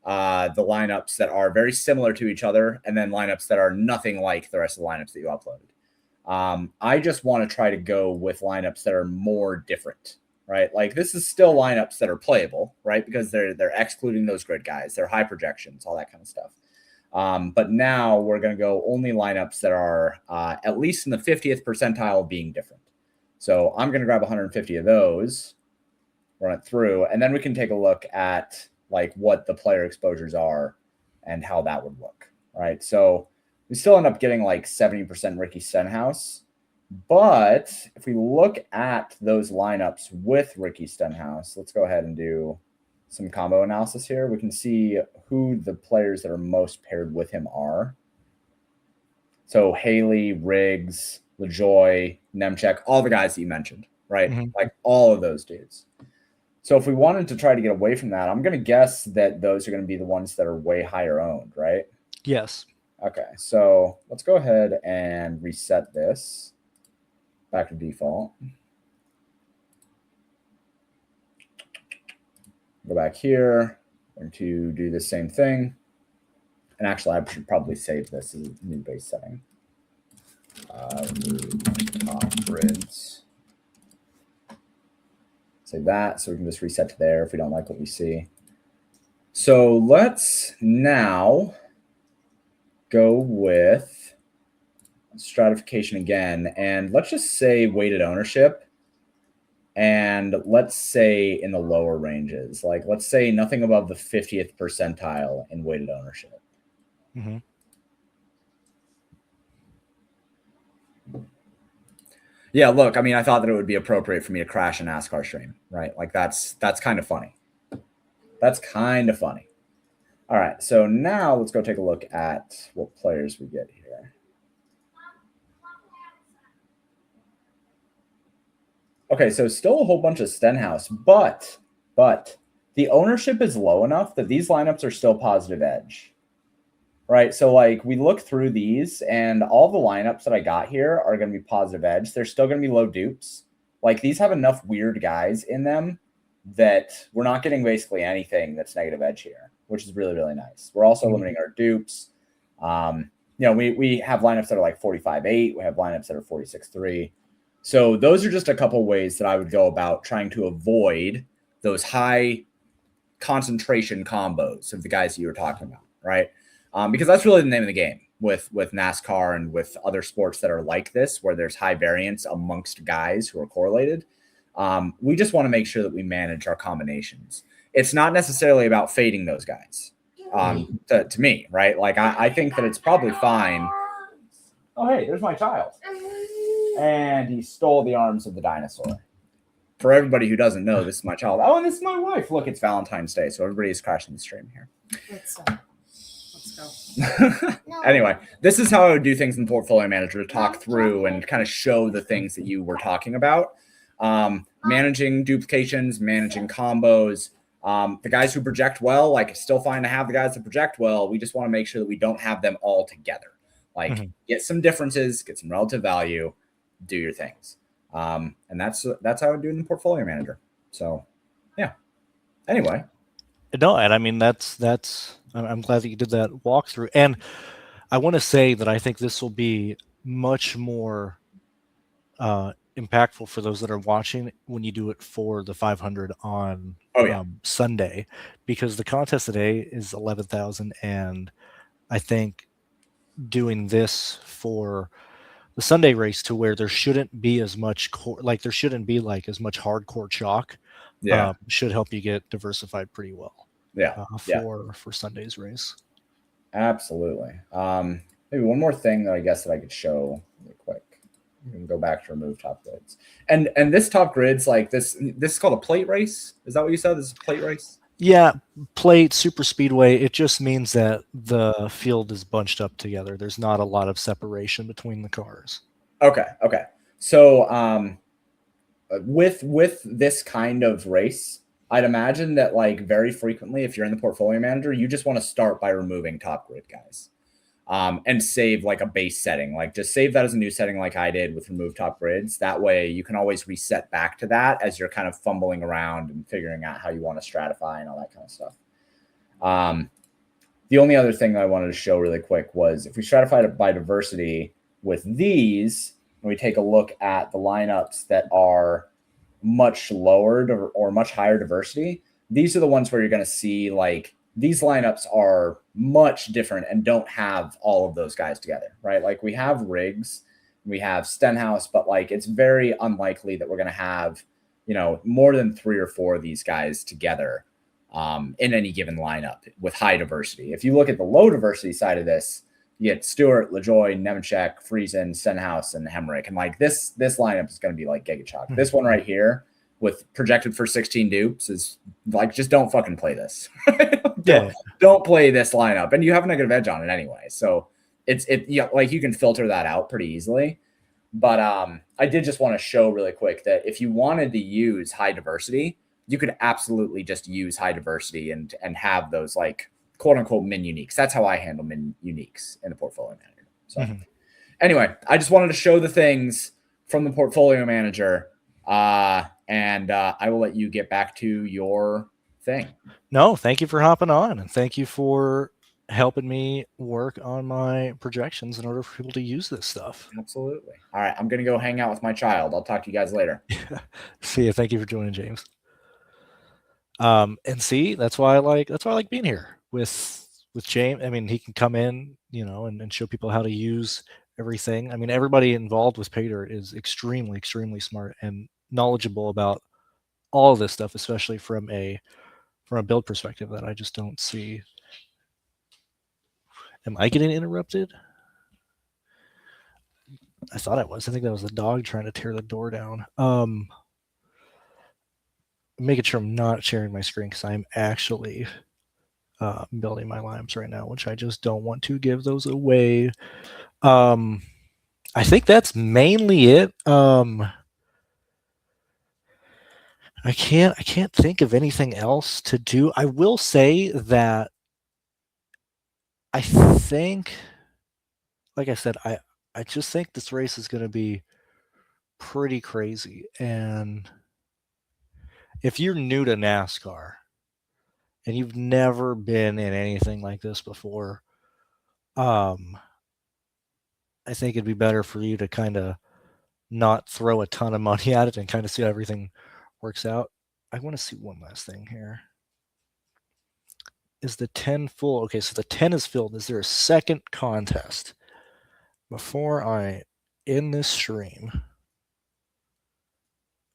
the lineups that are very similar to each other, and then lineups that are nothing like the rest of the lineups that you uploaded. I just want to try to go with lineups that are more different, right? Like this is still lineups that are playable, right? Because they're excluding those grid guys, they're high projections, all that kind of stuff. But now we're going to go only lineups that are at least in the 50th percentile of being different. So I'm going to grab 150 of those, run it through, and then we can take a look at like what the player exposures are and how that would look, right? So we still end up getting like 70% Ricky Stenhouse. But if we look at those lineups with Ricky Stenhouse, let's go ahead and do some combo analysis here. We can see who the players that are most paired with him are. So Haley, Riggs, LaJoy, Nemchek, all the guys that you mentioned, right? Mm-hmm. Like all of those dudes. So if we wanted to try to get away from that, I'm going to guess that those are going to be the ones that are way higher owned, right? Yes. Okay, so let's go ahead and reset this back to default. Go back here. I'm going to do the same thing. And actually, I should probably save this as a new base setting. Remove top grids. Save that so we can just reset to there if we don't like what we see. So let's now go with stratification again. And let's just say weighted ownership. And let's say in the lower ranges, like let's say nothing above the 50th percentile in weighted ownership. Mm-hmm. Yeah, look, I mean, I thought that it would be appropriate for me to crash a NASCAR stream, right? Like that's kind of funny. That's kind of funny. All right, so now let's go take a look at what players we get here. Okay, so still a whole bunch of Stenhouse, but the ownership is low enough that these lineups are still positive edge, right? So like we look through these and all the lineups that I got here are going to be positive edge. They're still going to be low dupes. Like these have enough weird guys in them that we're not getting basically anything that's negative edge here, which is really, really nice. We're also limiting our dupes. You know, we have lineups that are like 45-8. We have lineups that are 46-3. So those are just a couple ways that I would go about trying to avoid those high concentration combos of the guys that you were talking about, right? Because that's really the name of the game with NASCAR and with other sports that are like this, where there's high variance amongst guys who are correlated. We just want to make sure that we manage our combinations. It's not necessarily about fading those guys, to me, right? Like I think that it's probably fine. Oh, hey, there's my child. And he stole the arms of the dinosaur. For everybody who doesn't know, this is my child. Oh, and this is my wife. Look, it's Valentine's Day, so everybody is crashing the stream here. Let's go. Anyway, this is how I would do things in Portfolio Manager, to talk through and kind of show the things that you were talking about. Managing duplications, managing combos. The guys who project well, like it's still fine to have the guys that project well. We just want to make sure that we don't have them all together. Like get some differences, get some relative value, do your things. And that's how I would do it in the Portfolio Manager. So yeah. Anyway. No, and I mean that's I'm glad that you did that walkthrough. And I want to say that I think this will be much more impactful for those that are watching when you do it for the 500 on Sunday, because the contest today is 11,000, and I think doing this for the Sunday race to where there shouldn't be as much there shouldn't be like as much hardcore chalk. Should help you get diversified pretty well. For Sunday's race. Absolutely. Maybe one more thing that I guess that I could show really quick. You can go back to remove top grids. And this top grid's like this is called a plate race. Is that what you said? This is a plate race? Yeah, plate, super speedway. It just means that the field is bunched up together. There's not a lot of separation between the cars. Okay. So with this kind of race, I'd imagine that like very frequently, if you're in the portfolio manager, you just want to start by removing top grid guys. And save like a base setting, like just save that as a new setting like I did with remove top grids. That way you can always reset back to that as you're kind of fumbling around and figuring out how you want to stratify and all that kind of stuff. The only other thing I wanted to show really quick was if we stratified it by diversity with these, and we take a look at the lineups that are much lower or much higher diversity, these are the ones where you're going to see like these lineups are much different and don't have all of those guys together, right? Like we have Riggs, we have Stenhouse, but like it's very unlikely that we're going to have, more than 3 or 4 of these guys together in any given lineup with high diversity. If you look at the low diversity side of this, you get Stewart, LaJoy, Nemechek, Friesen, Stenhouse, and Hemrick. And like this lineup is going to be like Giga Chalk. This one right here with projected for 16 dupes is like, just don't fucking play this. Don't play this lineup. And you have a negative edge on it anyway. So like you can filter that out pretty easily. But I did just want to show really quick that if you wanted to use high diversity, you could absolutely just use high diversity and have those like quote unquote min uniques. That's how I handle min uniques in the portfolio manager. So anyway, I just wanted to show the things from the portfolio manager. And I will let you get back to your thing. No, thank you for hopping on, and thank you for helping me work on my projections in order for people to use this stuff. Absolutely. All right, I'm going to go hang out with my child. I'll talk to you guys later. See you. Thank you for joining, James. And see, that's why I like being here with James. I mean, he can come in, and show people how to use everything. I mean, everybody involved with PayDirt is extremely, extremely smart and knowledgeable about all of this stuff, especially from a build perspective that I just don't see. Am I getting interrupted? I thought I was. I think that was the dog trying to tear the door down. Making sure I'm not sharing my screen because I'm actually building my lineups right now, which I just don't want to give those away. I think that's mainly it. I can't think of anything else to do. I will say that I think, like I said, I just think this race is going to be pretty crazy. And if you're new to NASCAR and you've never been in anything like this before, I think it'd be better for you to kind of not throw a ton of money at it and kind of see how everything works out. I want to see one last thing here. Is the 10 full? Okay, so the 10 is filled. Is there a second contest before I end this stream?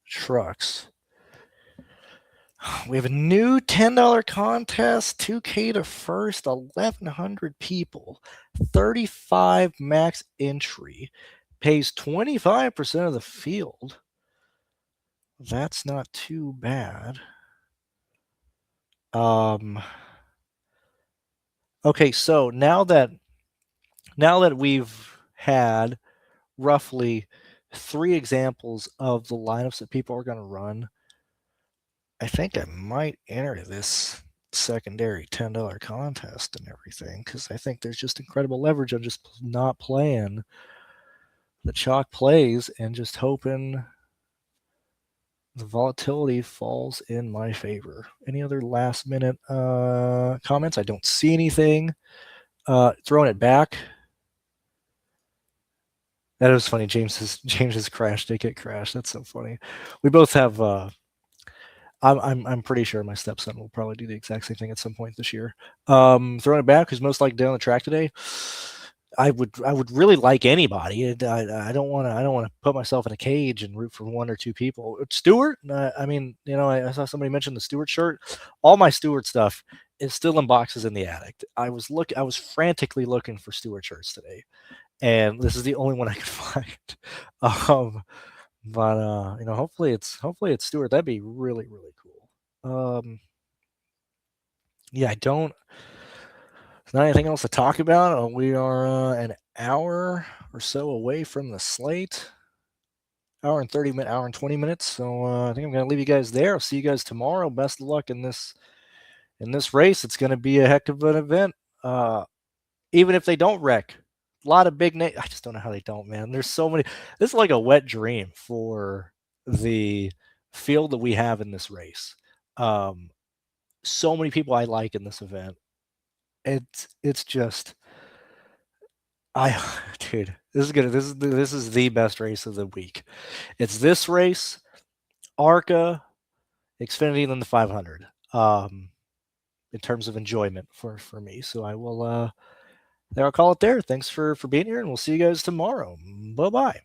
Trucks. We have a new $10 contest, 2K to first, 1,100 people, 35 max entry, pays 25% of the field. That's not too bad. Okay, so now that we've had roughly 3 examples of the lineups that people are going to run, I think I might enter this secondary $10 contest and everything because I think there's just incredible leverage on just not playing the chalk plays and just hoping the volatility falls in my favor. Any other last minute comments? I don't see anything. Throwing it back. That was funny. James's crashed. They get crashed. That's so funny. We both have. I'm pretty sure my stepson will probably do the exact same thing at some point this year. Throwing it back. Who's most likely down the track today? I would really like anybody. I don't want to put myself in a cage and root for 1 or 2 people. Stewart. I mean, I saw somebody mention the Stewart shirt. All my Stewart stuff is still in boxes in the attic. I was frantically looking for Stewart shirts today, and this is the only one I could find. But hopefully it's Stewart. That'd be really really cool. Yeah, I don't. There's not anything else to talk about. We are an hour or so away from the slate. Hour and 30 minutes, hour and 20 minutes. So I think I'm going to leave you guys there. I'll see you guys tomorrow. Best of luck in this race. It's going to be a heck of an event. Even if they don't wreck, a lot of big names. I just don't know how they don't, man. There's so many. This is like a wet dream for the field that we have in this race. So many people I like in this event. It's just dude, this is the best race of the week. It's this race, ARCA, Xfinity, and then the 500. In terms of enjoyment for me. So I will I'll call it there. Thanks for being here, and we'll see you guys tomorrow. Bye bye.